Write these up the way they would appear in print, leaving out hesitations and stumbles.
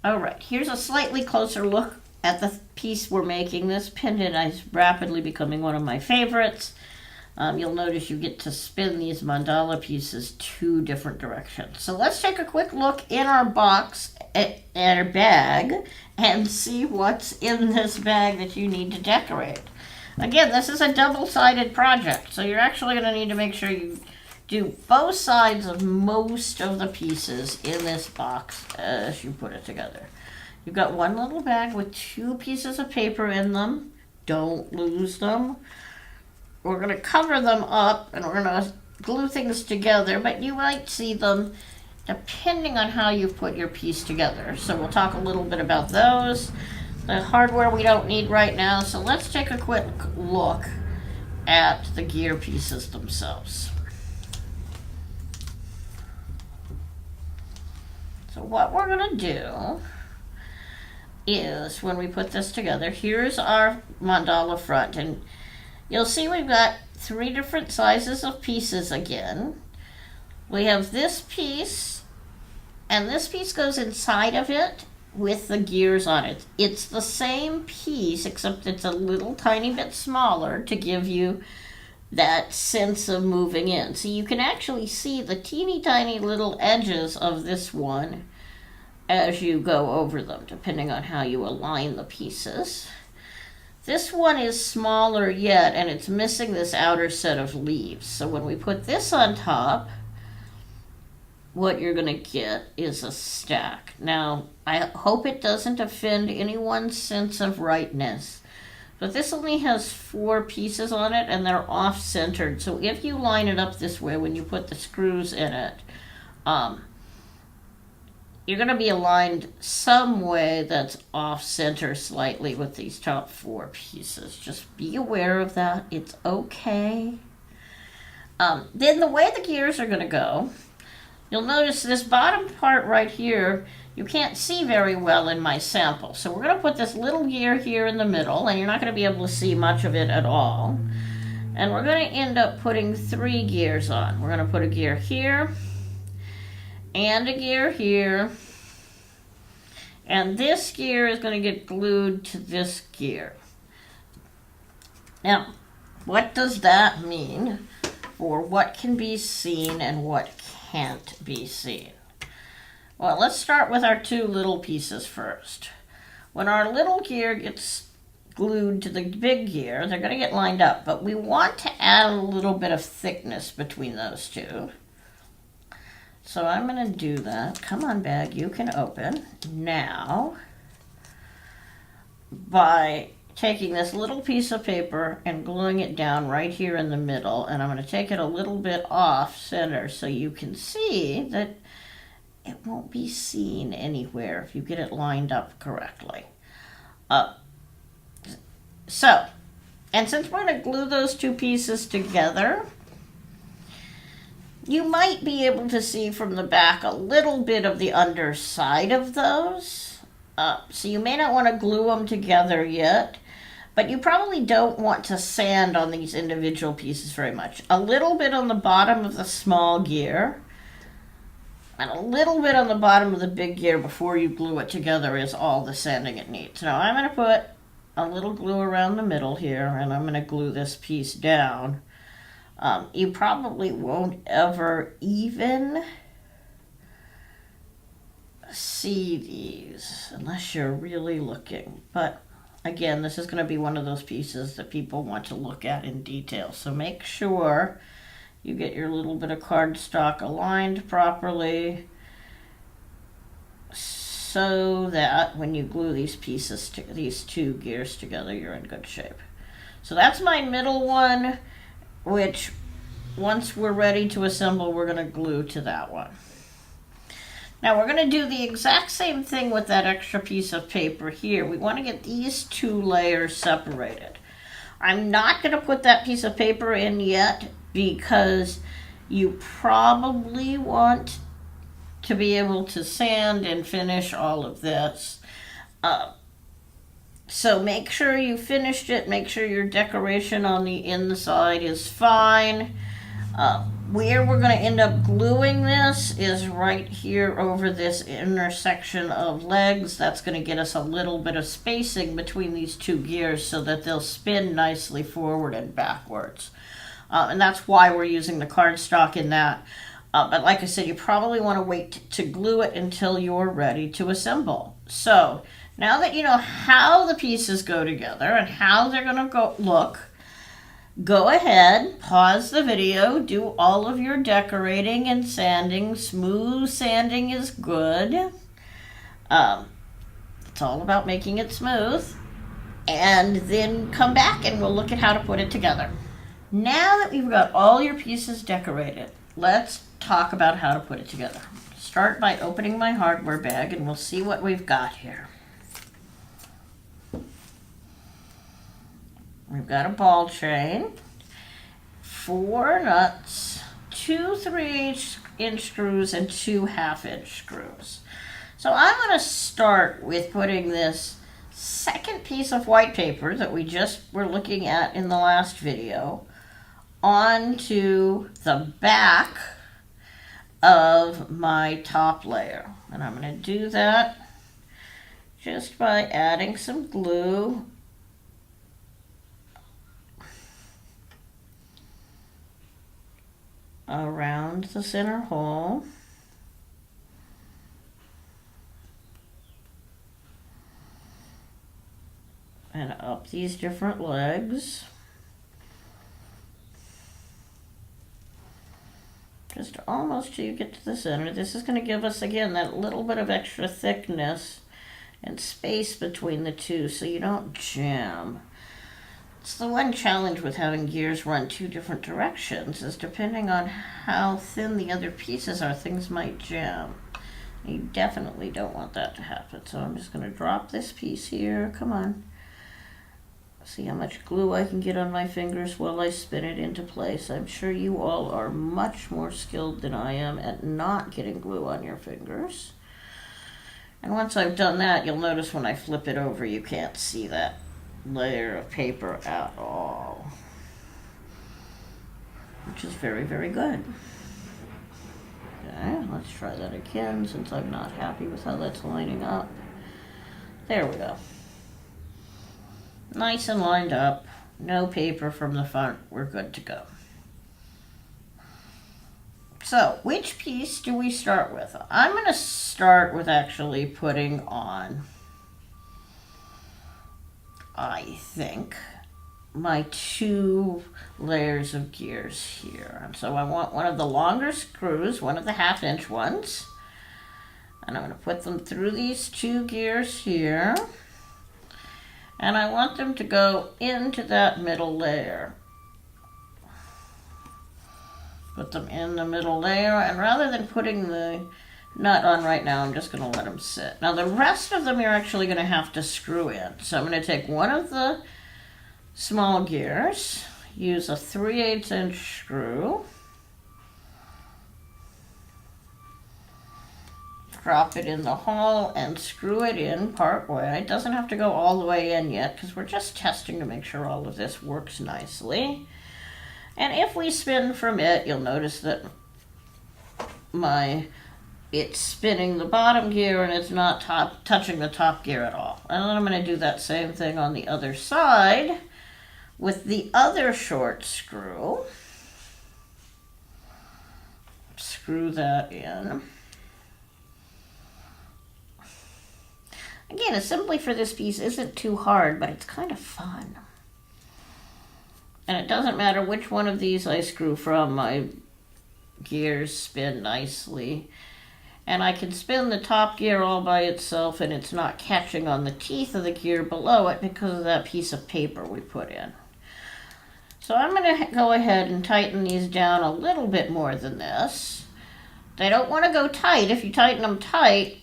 All right, here's a slightly closer look at the piece we're making. This pendant is rapidly becoming one of my favorites. You'll notice you get to spin these mandala pieces 2 different directions. So let's take a quick look in our box at our bag and see what's in this bag that you need to decorate. Again, this is a double-sided project, so you're actually going to need to make sure you do both sides of most of the pieces in this box as you put it together. You've got one little bag with 2 pieces of paper in them. Don't lose them. We're going to cover them up and we're going to glue things together, but you might see them depending on how you put your piece together. So we'll talk a little bit about those. The hardware we don't need right now, so let's take a quick look at the gear pieces themselves. So what we're going to do is, when we put this together, here's our mandala front, and you'll see we've got 3 different sizes of pieces again. We have this piece, and this piece goes inside of it with the gears on it. It's the same piece, except it's a little tiny bit smaller to give you that sense of moving in. So you can actually see the teeny tiny little edges of this one as you go over them, depending on how you align the pieces. This one is smaller yet, and it's missing this outer set of leaves. So when we put this on top, what you're going to get is a stack. Now, I hope it doesn't offend anyone's sense of rightness, but this only has 4 pieces on it, and they're off-centered. So if you line it up this way when you put the screws in it, you're going to be aligned some way that's off-center slightly with these top 4 pieces. Just be aware of that. It's okay. Then the way the gears are going to go, you'll notice this bottom part right here, you can't see very well in my sample. So we're going to put this little gear here in the middle, and you're not going to be able to see much of it at all. And we're going to end up putting 3 gears on. We're going to put a gear here, and a gear here, and this gear is going to get glued to this gear. Now, what does that mean for what can be seen and what can't be seen? Well, let's start with our 2 little pieces first. When our little gear gets glued to the big gear, they're going to get lined up, but we want to add a little bit of thickness between those 2. So I'm going to do that. Come on, bag, you can open. Now, by taking this little piece of paper and gluing it down right here in the middle, and I'm going to take it a little bit off center so you can see that it won't be seen anywhere if you get it lined up correctly. And since we're going to glue those 2 pieces together, you might be able to see from the back a little bit of the underside of those. So you may not want to glue them together yet, but you probably don't want to sand on these individual pieces very much. A little bit on the bottom of the small gear, and a little bit on the bottom of the big gear before you glue it together is all the sanding it needs. Now I'm going to put a little glue around the middle here, and I'm going to glue this piece down. You probably won't ever even see these unless you're really looking. But again, this is going to be one of those pieces that people want to look at in detail. So make sure you get your little bit of cardstock aligned properly so that when you glue these pieces, these 2 gears together, you're in good shape. So that's my middle one, which once we're ready to assemble, we're going to glue to that one. Now we're going to do the exact same thing with that extra piece of paper here. We want to get these 2 layers separated. I'm not going to put that piece of paper in yet because you probably want to be able to sand and finish all of this. So make sure you finished it. Make sure your decoration on the inside is fine. Where we're going to end up gluing this is right here over this intersection of legs. That's going to get us a little bit of spacing between these two gears so that they'll spin nicely forward and backwards. And that's why we're using the cardstock in that. But like I said, you probably want to wait to glue it until you're ready to assemble. So now that you know how the pieces go together and how they're going to look, go ahead, pause the video, do all of your decorating and sanding. Smooth sanding is good. It's all about making it smooth. And then come back and we'll look at how to put it together. Now that we've got all your pieces decorated, let's talk about how to put it together. Start by opening my hardware bag and we'll see what we've got here. We've got a ball chain, 4 nuts, 2 3/8-inch screws, and 2 1/2-inch screws. So I'm going to start with putting this second piece of white paper that we just were looking at in the last video onto the back of my top layer. And I'm going to do that just by adding some glue around the center hole. And up these different legs. Just almost till you get to the center. This is going to give us, again, that little bit of extra thickness and space between the two so you don't jam. It's the one challenge with having gears run 2 different directions is depending on how thin the other pieces are, things might jam. You definitely don't want that to happen. So I'm just going to drop this piece here. Come on. See how much glue I can get on my fingers while I spin it into place. I'm sure you all are much more skilled than I am at not getting glue on your fingers. And once I've done that, you'll notice when I flip it over, you can't see that layer of paper at all, which is very, very good. Okay, let's try that again since I'm not happy with how that's lining up. There we go. Nice and lined up, no paper from the front, we're good to go. So, which piece do we start with? I'm going to start with actually putting on, I think, my 2 layers of gears here. And so I want one of the longer screws, one of the 1/2-inch ones, and I'm going to put them through these 2 gears here. And I want them to go into that middle layer. Put them in the middle layer, and rather than putting the nut on right now, I'm just going to let them sit. Now the rest of them you're actually going to have to screw in. So I'm going to take one of the small gears, use a 3/8-inch screw, drop it in the hole and screw it in part way. It doesn't have to go all the way in yet because we're just testing to make sure all of this works nicely. And if we spin from it, you'll notice that it's spinning the bottom gear and it's not touching the top gear at all. And then I'm going to do that same thing on the other side with the other short screw. Screw that in. Again, assembly for this piece isn't too hard, but it's kind of fun. And it doesn't matter which one of these I screw from, my gears spin nicely. And I can spin the top gear all by itself and it's not catching on the teeth of the gear below it because of that piece of paper we put in. So I'm going to go ahead and tighten these down a little bit more than this. They don't want to go tight. If you tighten them tight,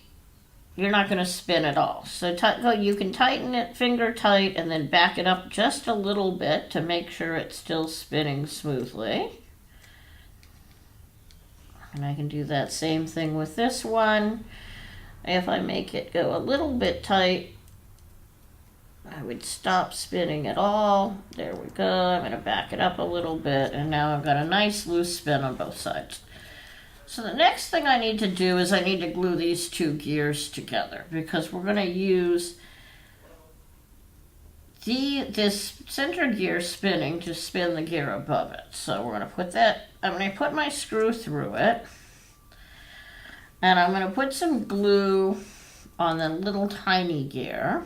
you're not going to spin at all. So you can tighten it finger tight and then back it up just a little bit to make sure it's still spinning smoothly. And I can do that same thing with this one. If I make it go a little bit tight, I would stop spinning it all. There we go. I'm going to back it up a little bit, and now I've got a nice loose spin on both sides. So the next thing I need to do is I need to glue these two gears together, because we're going to use this center gear spinning to spin the gear above it. So we're going to put that, I'm going to put my screw through it, and I'm going to put some glue on the little tiny gear,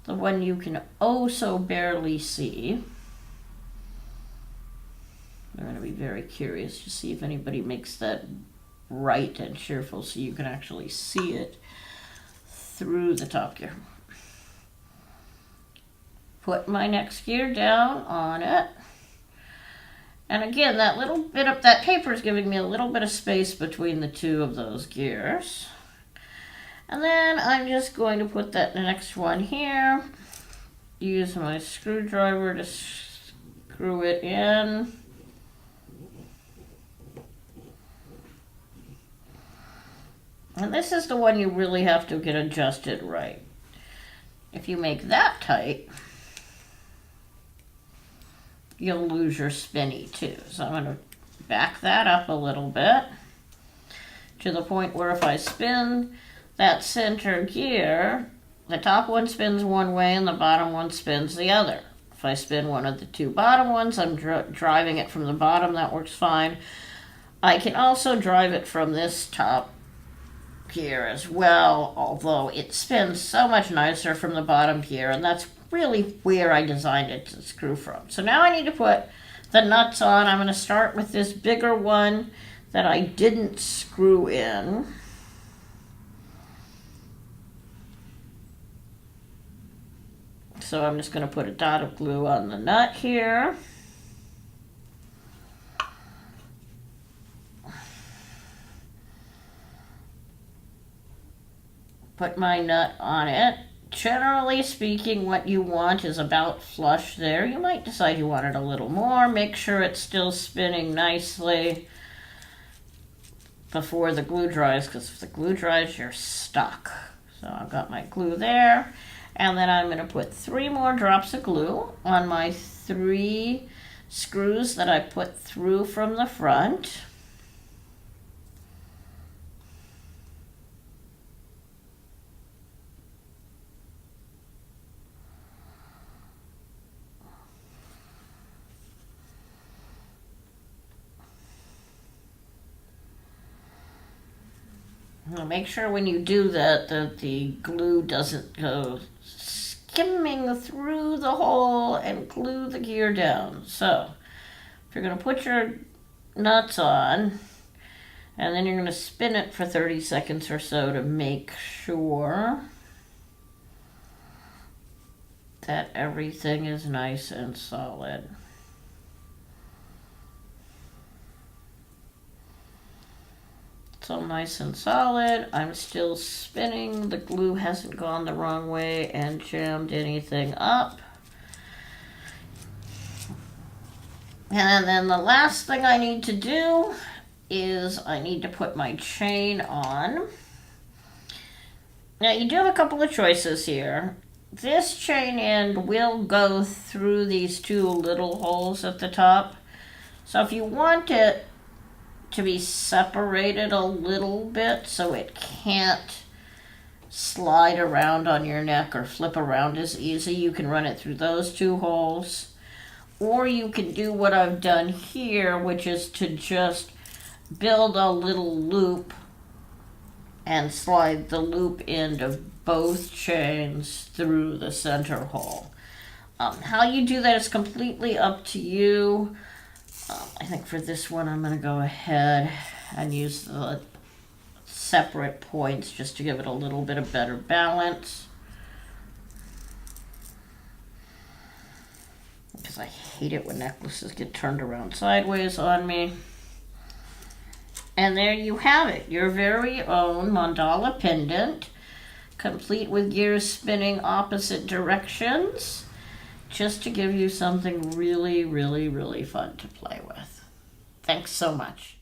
the one you can oh so barely see. I'm going to be very curious to see if anybody makes that bright and cheerful so you can actually see it through the top gear. Put my next gear down on it. And again, that little bit of that paper is giving me a little bit of space between the two of those gears. And then I'm just going to put that next one here. Use my screwdriver to screw it in. And this is the one you really have to get adjusted right. If you make that tight, you'll lose your spinny too. So I'm going to back that up a little bit to the point where if I spin that center gear, the top one spins one way and the bottom one spins the other. If I spin one of the two bottom ones, I'm driving it from the bottom, that works fine. I can also drive it from this top gear as well, although it spins so much nicer from the bottom gear, and that's really where I designed it to screw from. So now I need to put the nuts on. I'm going to start with this bigger one that I didn't screw in. So I'm just going to put a dot of glue on the nut here. Put my nut on it. Generally speaking, what you want is about flush there. You might decide you want it a little more. Make sure it's still spinning nicely before the glue dries, because if the glue dries, you're stuck. So I've got my glue there. And then I'm going to put 3 more drops of glue on my 3 screws that I put through from the front. Now make sure when you do that the glue doesn't go skimming through the hole and glue the gear down. So if you're going to put your nuts on, and then you're going to spin it for 30 seconds or so to make sure that everything is nice and solid. It's all nice and solid. I'm still spinning. The glue hasn't gone the wrong way and jammed anything up. And then the last thing I need to do is I need to put my chain on. Now you do have a couple of choices here. This chain end will go through these 2 little holes at the top. So if you want it to be separated a little bit so it can't slide around on your neck or flip around as easy, you can run it through those 2 holes. Or you can do what I've done here, which is to just build a little loop and slide the loop end of both chains through the center hole. How you do that is completely up to you. I think for this one I'm going to go ahead and use the separate points just to give it a little bit of better balance. Because I hate it when necklaces get turned around sideways on me. And there you have it, your very own mandala pendant, complete with gears spinning opposite directions, just to give you something really, really, really fun to play with. Thanks so much.